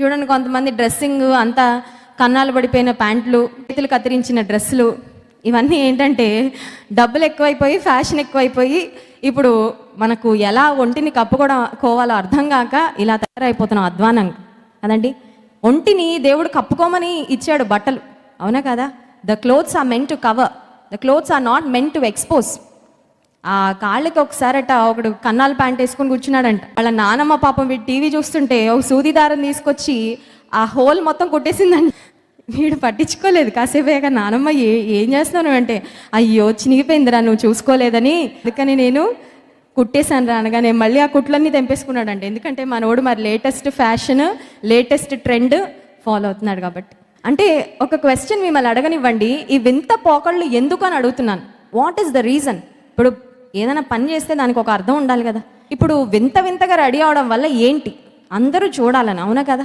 చూడండి, కొంతమంది డ్రెస్సింగ్ అంతా కన్నాలు పడిపోయిన ప్యాంట్లు, చేతులు కత్తిరించిన డ్రెస్సులు, ఇవన్నీ ఏంటంటే డబ్బులు ఎక్కువైపోయి, ఫ్యాషన్ ఎక్కువైపోయి, ఇప్పుడు మనకు ఎలా ఒంటిని కప్పుకోవాలో అర్థం కాక ఇలా తయారైపోతున్నాం అధ్వానంగా కదండి. ఒంటిని దేవుడు కప్పుకోమని ఇచ్చాడు బట్టలు, అవునా కదా? The clothes are meant to cover, the clothes are not meant to expose. ఆ కాళ్ళకి ఒకసారట ఒకడు కన్నాలు ప్యాంట్ వేసుకొని కూర్చున్నాడంట. వాళ్ళ నానమ్మ పాపం వీడు టీవీ చూస్తుంటే ఒక సూది దారం తీసుకొచ్చి ఆ హోల్ మొత్తం కుట్టేసిందండి. వీడు పట్టించుకోలేదు. కాసేపేగా నానమ్మ ఏం చేస్తున్నావు అంటే, అయ్యో చినిగిపోయిందిరా నువ్వు చూసుకోలేదని, అందుకని నేను కుట్టేశాను రా అనగానే మళ్ళీ ఆ కుట్లన్నీ తెంపేసుకున్నాడండి. ఎందుకంటే మనోడు మరి latest fashion, latest trend follow అవుతున్నాడు కాబట్టి. అంటే ఒక క్వశ్చన్ మిమ్మల్ని అడగనివ్వండి, ఈ వింత పోకళ్ళు ఎందుకు అని అడుగుతున్నాను. What is the reason? ఇప్పుడు ఏదైనా పని చేస్తే దానికి ఒక అర్థం ఉండాలి కదా. ఇప్పుడు వింత వింతగా రెడీ అవడం వల్ల ఏంటి? అందరూ చూడాలని, అవునా కదా?